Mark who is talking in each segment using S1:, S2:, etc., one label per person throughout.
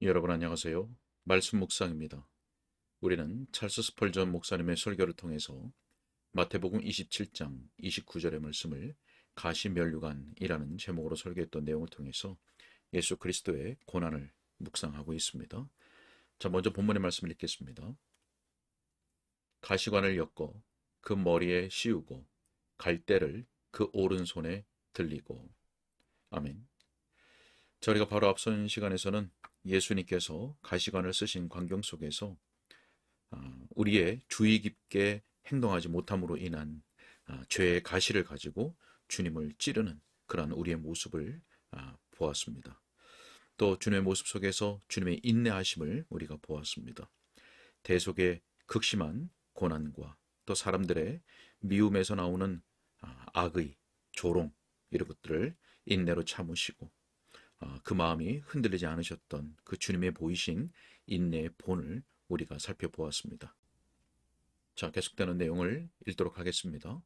S1: 여러분 안녕하세요. 말씀 묵상입니다. 우리는 찰스 스펄전 목사님의 설교를 통해서 마태복음 27장 29절의 말씀을 가시면류관이라는 제목으로 설교했던 내용을 통해서 예수 그리스도의 고난을 묵상하고 있습니다. 자, 먼저 본문의 말씀을 읽겠습니다. 가시관을 엮어 그 머리에 씌우고 갈대를 그 오른손에 들리고. 아멘. 저희가 바로 앞선 시간에서는 예수님께서 가시관을 쓰신 광경 속에서 우리의 주의 깊게 행동하지 못함으로 인한 죄의 가시를 가지고 주님을 찌르는 그러한 우리의 모습을 보았습니다. 또 주님의 모습 속에서 주님의 인내하심을 우리가 보았습니다. 대속의 극심한 고난과 또 사람들의 미움에서 나오는 악의, 조롱 이런 것들을 인내로 참으시고 그 마음이 흔들리지 않으셨던 그 주님의 보이신 인내의 본을 우리가 살펴보았습니다. 자, 계속되는 내용을 읽도록 하겠습니다.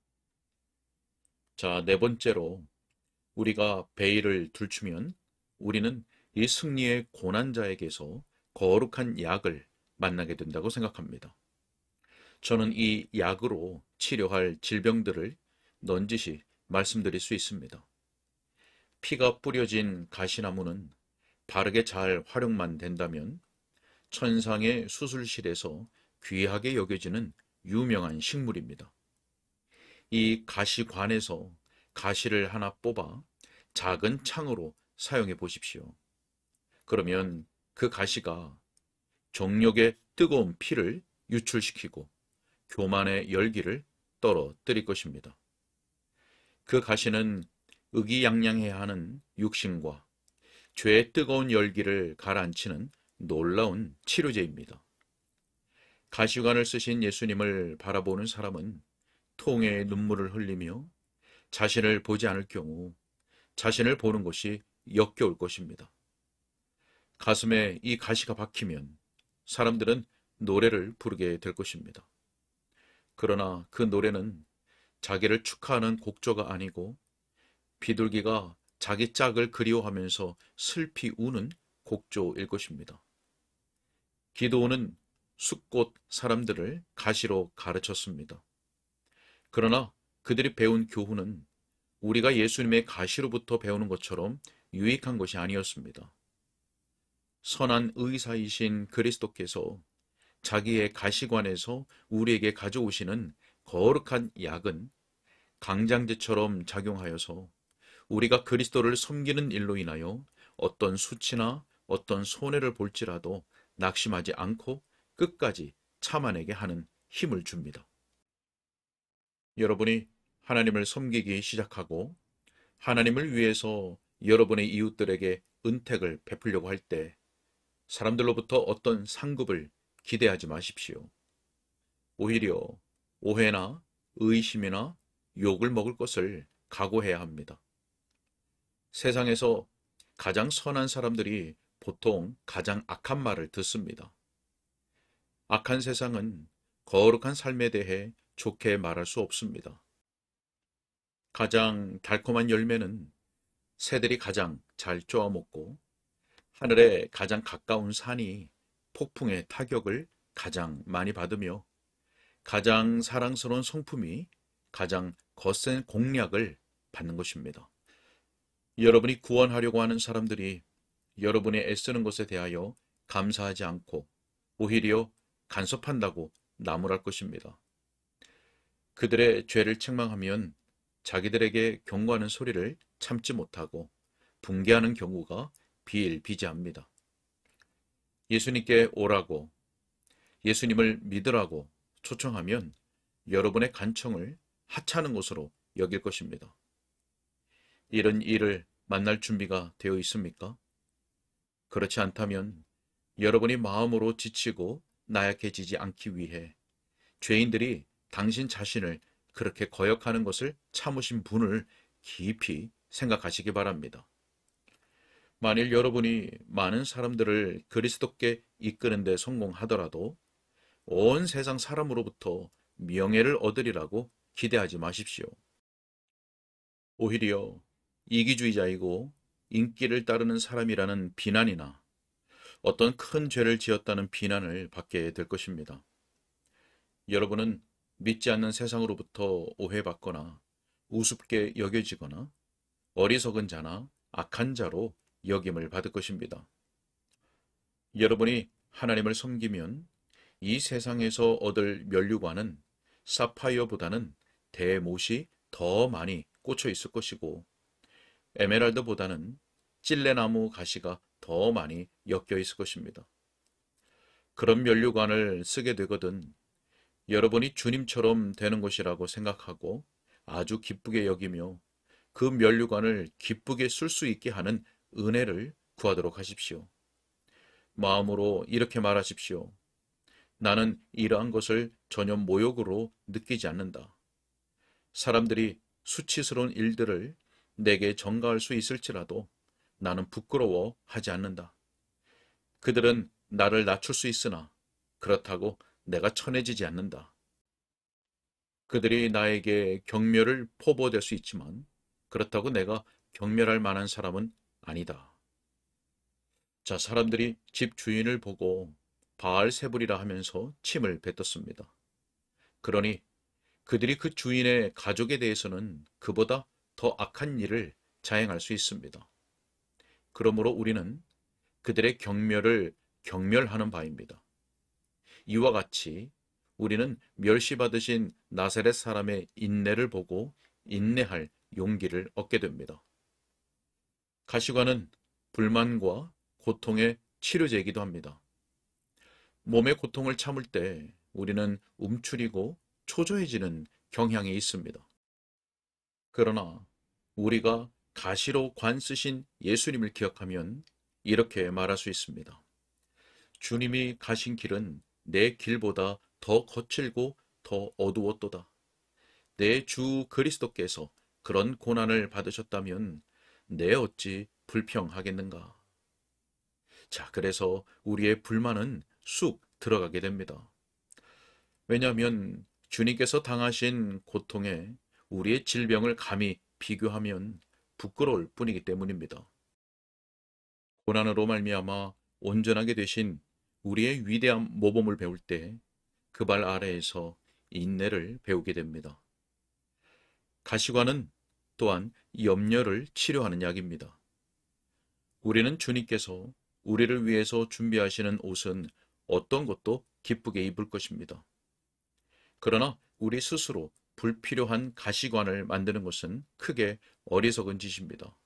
S1: 자, 네 번째로 우리가 베일을 들추면 우리는 이 승리의 고난자에게서 거룩한 약을 만나게 된다고 생각합니다. 저는 이 약으로 치료할 질병들을 넌지시 말씀드릴 수 있습니다. 피가 뿌려진 가시나무는 바르게 잘 활용만 된다면 천상의 수술실에서 귀하게 여겨지는 유명한 식물입니다. 이 가시관에서 가시를 하나 뽑아 작은 창으로 사용해 보십시오. 그러면 그 가시가 정력의 뜨거운 피를 유출시키고 교만의 열기를 떨어뜨릴 것입니다. 그 가시는 의기양양해야 하는 육신과 죄의 뜨거운 열기를 가라앉히는 놀라운 치료제입니다. 가시관을 쓰신 예수님을 바라보는 사람은 통해의 눈물을 흘리며 자신을 보지 않을 경우 자신을 보는 것이 역겨울 것입니다. 가슴에 이 가시가 박히면 사람들은 노래를 부르게 될 것입니다. 그러나 그 노래는 자기를 축하하는 곡조가 아니고 비둘기가 자기 짝을 그리워하면서 슬피 우는 곡조일 것입니다. 기도원은 숫꽃 사람들을 가시로 가르쳤습니다. 그러나 그들이 배운 교훈은 우리가 예수님의 가시로부터 배우는 것처럼 유익한 것이 아니었습니다. 선한 의사이신 그리스도께서 자기의 가시관에서 우리에게 가져오시는 거룩한 약은 강장제처럼 작용하여서 우리가 그리스도를 섬기는 일로 인하여 어떤 수치나 어떤 손해를 볼지라도 낙심하지 않고 끝까지 참아내게 하는 힘을 줍니다. 여러분이 하나님을 섬기기 시작하고 하나님을 위해서 여러분의 이웃들에게 은택을 베풀려고 할 때 사람들로부터 어떤 상급을 기대하지 마십시오. 오히려 오해나 의심이나 욕을 먹을 것을 각오해야 합니다. 세상에서 가장 선한 사람들이 보통 가장 악한 말을 듣습니다. 악한 세상은 거룩한 삶에 대해 좋게 말할 수 없습니다. 가장 달콤한 열매는 새들이 가장 잘 쪼아먹고 하늘에 가장 가까운 산이 폭풍의 타격을 가장 많이 받으며 가장 사랑스러운 성품이 가장 거센 공략을 받는 것입니다. 여러분이 구원하려고 하는 사람들이 여러분이 애쓰는 것에 대하여 감사하지 않고 오히려 간섭한다고 나무랄 것입니다. 그들의 죄를 책망하면 자기들에게 경고하는 소리를 참지 못하고 붕괴하는 경우가 비일비재합니다. 예수님께 오라고, 예수님을 믿으라고 초청하면 여러분의 간청을 하찮은 것으로 여길 것입니다. 이런 일을 만날 준비가 되어 있습니까? 그렇지 않다면 여러분이 마음으로 지치고 나약해지지 않기 위해 죄인들이 당신 자신을 그렇게 거역하는 것을 참으신 분을 깊이 생각하시기 바랍니다. 만일 여러분이 많은 사람들을 그리스도께 이끄는 데 성공하더라도 온 세상 사람으로부터 명예를 얻으리라고 기대하지 마십시오. 오히려 이기주의자이고 인기를 따르는 사람이라는 비난이나 어떤 큰 죄를 지었다는 비난을 받게 될 것입니다. 여러분은 믿지 않는 세상으로부터 오해받거나 우습게 여겨지거나 어리석은 자나 악한 자로 여김을 받을 것입니다. 여러분이 하나님을 섬기면 이 세상에서 얻을 면류관은 사파이어보다는 대못이 더 많이 꽂혀 있을 것이고 에메랄드보다는 찔레나무 가시가 더 많이 엮여 있을 것입니다. 그런 면류관을 쓰게 되거든 여러분이 주님처럼 되는 것이라고 생각하고 아주 기쁘게 여기며 그 면류관을 기쁘게 쓸 수 있게 하는 은혜를 구하도록 하십시오. 마음으로 이렇게 말하십시오. 나는 이러한 것을 전혀 모욕으로 느끼지 않는다. 사람들이 수치스러운 일들을 내게 전가할 수 있을지라도 나는 부끄러워하지 않는다. 그들은 나를 낮출 수 있으나 그렇다고 내가 천해지지 않는다. 그들이 나에게 경멸을 포보될 수 있지만 그렇다고 내가 경멸할 만한 사람은 아니다. 자, 사람들이 집 주인을 보고 바알세불이라 하면서 침을 뱉었습니다. 그러니 그들이 그 주인의 가족에 대해서는 그보다 더 악한 일을 자행할 수 있습니다. 그러므로 우리는 그들의 경멸을 경멸하는 바입니다. 이와 같이 우리는 멸시받으신 나사렛 사람의 인내를 보고 인내할 용기를 얻게 됩니다. 가시관은 불만과 고통의 치료제이기도 합니다. 몸의 고통을 참을 때 우리는 움츠리고 초조해지는 경향이 있습니다. 그러나 우리가 가시로 관 쓰신 예수님을 기억하면 이렇게 말할 수 있습니다. 주님이 가신 길은 내 길보다 더 거칠고 더 어두웠도다. 내 주 그리스도께서 그런 고난을 받으셨다면 내 어찌 불평하겠는가. 자, 그래서 우리의 불만은 쑥 들어가게 됩니다. 왜냐하면 주님께서 당하신 고통에 우리의 질병을 감히 비교하면 부끄러울 뿐이기 때문입니다. 고난으로 말미암아 온전하게 되신 우리의 위대한 모범을 배울 때 그 발 아래에서 인내를 배우게 됩니다. 가시관은 또한 염려를 치료하는 약입니다. 우리는 주님께서 우리를 위해서 준비하시는 옷은 어떤 것도 기쁘게 입을 것입니다. 그러나 우리 스스로 불필요한 가시관을 만드는 것은 크게 어리석은 짓입니다.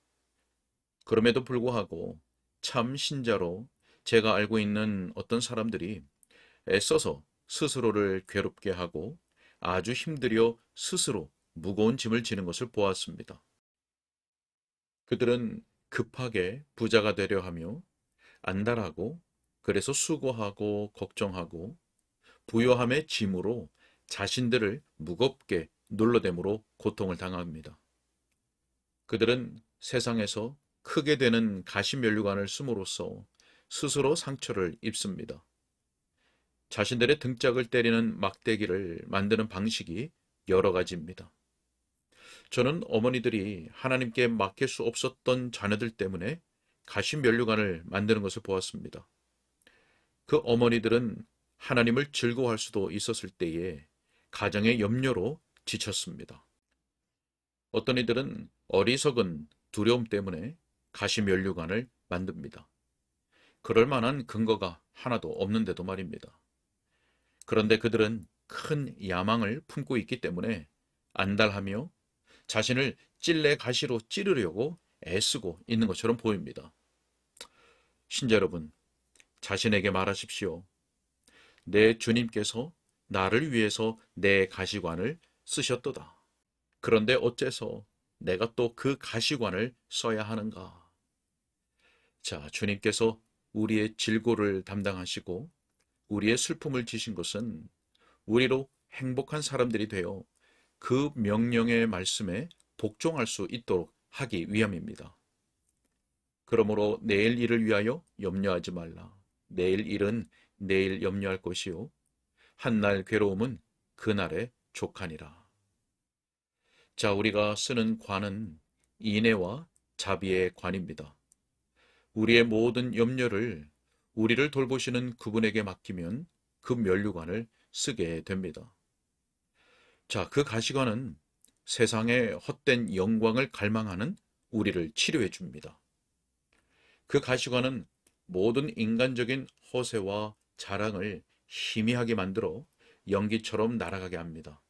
S1: 그럼에도 불구하고 참 신자로 제가 알고 있는 어떤 사람들이 애써서 스스로를 괴롭게 하고 아주 힘들여 스스로 무거운 짐을 지는 것을 보았습니다. 그들은 급하게 부자가 되려 하며 안달하고 그래서 수고하고 걱정하고 부요함의 짐으로 자신들을 무겁게 눌러댐으로 고통을 당합니다. 그들은 세상에서 크게 되는 가시면류관을 씀으로써 스스로 상처를 입습니다. 자신들의 등짝을 때리는 막대기를 만드는 방식이 여러 가지입니다. 저는 어머니들이 하나님께 맡길 수 없었던 자녀들 때문에 가시면류관을 만드는 것을 보았습니다. 그 어머니들은 하나님을 즐거워할 수도 있었을 때에 가정의 염려로 지쳤습니다. 어떤 이들은 어리석은 두려움 때문에 가시면류관을 만듭니다. 그럴 만한 근거가 하나도 없는데도 말입니다. 그런데 그들은 큰 야망을 품고 있기 때문에 안달하며 자신을 찔레 가시로 찌르려고 애쓰고 있는 것처럼 보입니다. 신자 여러분, 자신에게 말하십시오. 내 주님께서 나를 위해서 내 가시관을 쓰셨도다. 그런데 어째서 내가 또 그 가시관을 써야 하는가? 자, 주님께서 우리의 질고를 담당하시고 우리의 슬픔을 지신 것은 우리로 행복한 사람들이 되어 그 명령의 말씀에 복종할 수 있도록 하기 위함입니다. 그러므로 내일 일을 위하여 염려하지 말라. 내일 일은 내일 염려할 것이요 한날 괴로움은 그날의 족하니라. 자, 우리가 쓰는 관은 인애와 자비의 관입니다. 우리의 모든 염려를 우리를 돌보시는 그분에게 맡기면 그 면류관을 쓰게 됩니다. 자, 그 가시관은 세상의 헛된 영광을 갈망하는 우리를 치료해 줍니다. 그 가시관은 모든 인간적인 허세와 자랑을 희미하게 만들어 연기처럼 날아가게 합니다.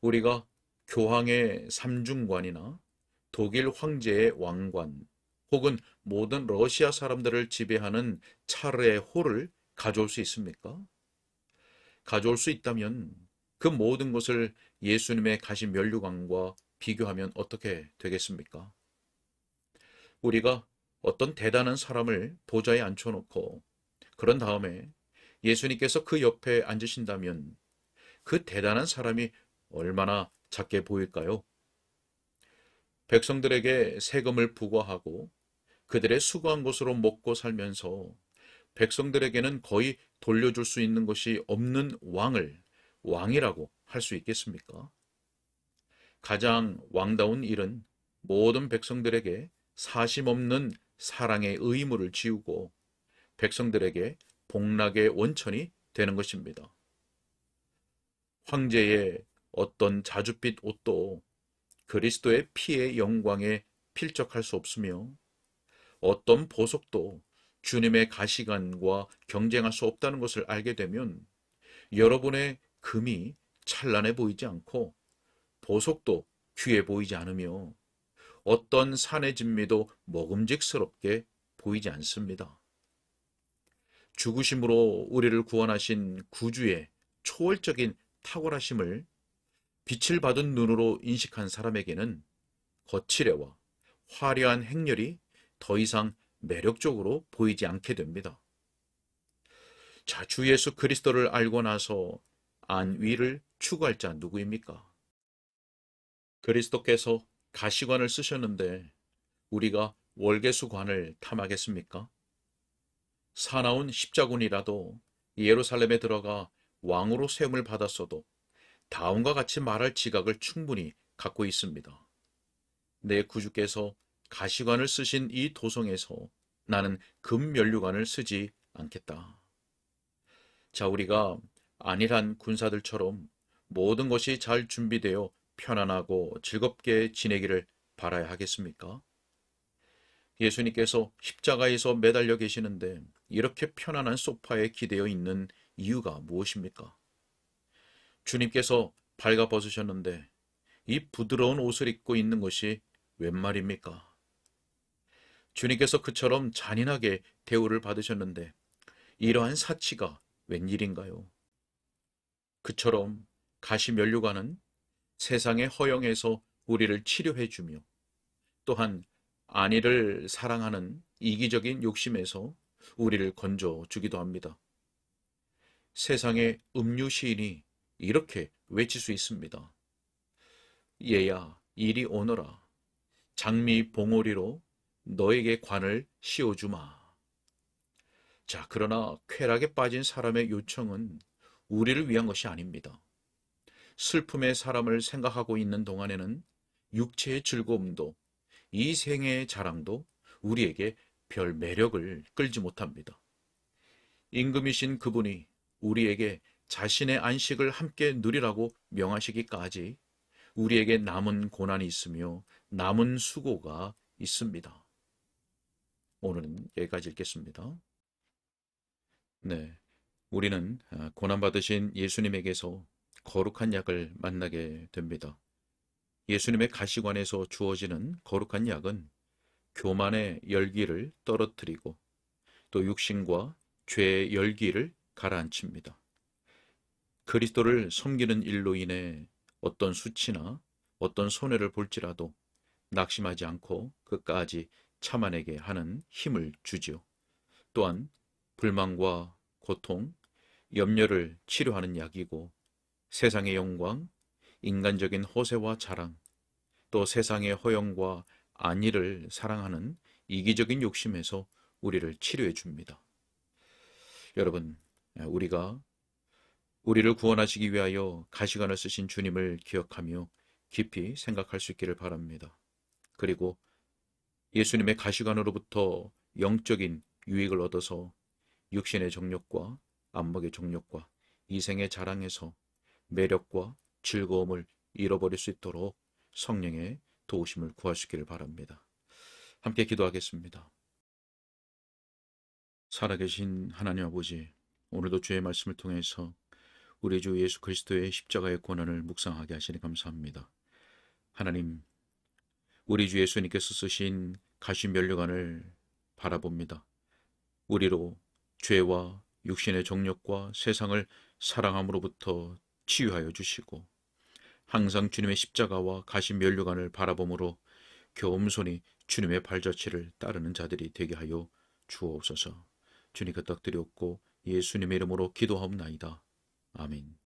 S1: 우리가 교황의 삼중관이나 독일 황제의 왕관, 혹은 모든 러시아 사람들을 지배하는 차르의 호를 가져올 수 있습니까? 가져올 수 있다면 그 모든 것을 예수님의 가신 면류관과 비교하면 어떻게 되겠습니까? 우리가 어떤 대단한 사람을 보좌에 앉혀놓고 그런 다음에 예수님께서 그 옆에 앉으신다면 그 대단한 사람이 얼마나 작게 보일까요? 백성들에게 세금을 부과하고 그들의 수고한 것으로 먹고 살면서 백성들에게는 거의 돌려줄 수 있는 것이 없는 왕을 왕이라고 할 수 있겠습니까? 가장 왕다운 일은 모든 백성들에게 사심 없는 사랑의 의무를 지우고 백성들에게 복락의 원천이 되는 것입니다. 황제의 어떤 자줏빛 옷도 그리스도의 피의 영광에 필적할 수 없으며 어떤 보석도 주님의 가시관과 경쟁할 수 없다는 것을 알게 되면 여러분의 금이 찬란해 보이지 않고 보석도 귀해 보이지 않으며 어떤 산의 진미도 먹음직스럽게 보이지 않습니다. 죽으심으로 우리를 구원하신 구주의 초월적인 탁월하심을 빛을 받은 눈으로 인식한 사람에게는 거칠애와 화려한 행렬이 더 이상 매력적으로 보이지 않게 됩니다. 자, 주 예수 그리스도를 알고 나서 안위를 추구할 자 누구입니까? 그리스도께서 가시관을 쓰셨는데 우리가 월계수관을 탐하겠습니까? 사나운 십자군이라도 예루살렘에 들어가 왕으로 세움을 받았어도 다음과 같이 말할 지각을 충분히 갖고 있습니다. 내 구주께서 가시관을 쓰신 이 도성에서 나는 금면류관을 쓰지 않겠다. 자, 우리가 안일한 군사들처럼 모든 것이 잘 준비되어 편안하고 즐겁게 지내기를 바라야 하겠습니까? 예수님께서 십자가에서 매달려 계시는데 이렇게 편안한 소파에 기대어 있는 이유가 무엇입니까? 주님께서 발가 벗으셨는데 이 부드러운 옷을 입고 있는 것이 웬 말입니까? 주님께서 그처럼 잔인하게 대우를 받으셨는데 이러한 사치가 웬일인가요? 그처럼 가시면류관은 세상의 허영에서 우리를 치료해 주며 또한 안위를 사랑하는 이기적인 욕심에서 우리를 건져 주기도 합니다. 세상의 음유 시인이 이렇게 외칠 수 있습니다. 얘야 이리 오너라. 장미 봉오리로 너에게 관을 씌워주마. 자, 그러나 쾌락에 빠진 사람의 요청은 우리를 위한 것이 아닙니다. 슬픔의 사람을 생각하고 있는 동안에는 육체의 즐거움도 이 생애의 자랑도 우리에게 별 매력을 끌지 못합니다. 임금이신 그분이 우리에게 자신의 안식을 함께 누리라고 명하시기까지 우리에게 남은 고난이 있으며 남은 수고가 있습니다. 오늘은 여기까지 읽겠습니다. 네, 우리는 고난받으신 예수님에게서 거룩한 약을 만나게 됩니다. 예수님의 가시관에서 주어지는 거룩한 약은 교만의 열기를 떨어뜨리고 또 육신과 죄의 열기를 가라앉힙니다. 그리스도를 섬기는 일로 인해 어떤 수치나 어떤 손해를 볼지라도 낙심하지 않고 끝까지 참아내게 하는 힘을 주지요. 또한 불만과 고통, 염려를 치료하는 약이고 세상의 영광, 인간적인 허세와 자랑, 또 세상의 허영과 안위를 사랑하는 이기적인 욕심에서 우리를 치료해 줍니다. 여러분, 우리가 우리를 구원하시기 위하여 가시관을 쓰신 주님을 기억하며 깊이 생각할 수 있기를 바랍니다. 그리고 예수님의 가시관으로부터 영적인 유익을 얻어서 육신의 정욕과 안목의 정욕과 이생의 자랑에서 매력과 즐거움을 잃어버릴 수 있도록 성령의 도우심을 구하시기를 바랍니다. 함께 기도하겠습니다. 살아계신 하나님 아버지, 오늘도 주의 말씀을 통해서 우리 주 예수 그리스도의 십자가의 권한을 묵상하게 하시니 감사합니다. 하나님, 우리 주 예수님께서 쓰신 가시면류관을 바라봅니다. 우리로 죄와 육신의 정욕과 세상을 사랑함으로부터 치유하여 주시고 항상 주님의 십자가와 가시면류관을 바라봄으로 겸손히 주님의 발자취를 따르는 자들이 되게 하여 주옵소서. 주님 그 떡 드렸고 예수님의 이름으로 기도하옵나이다. 아멘.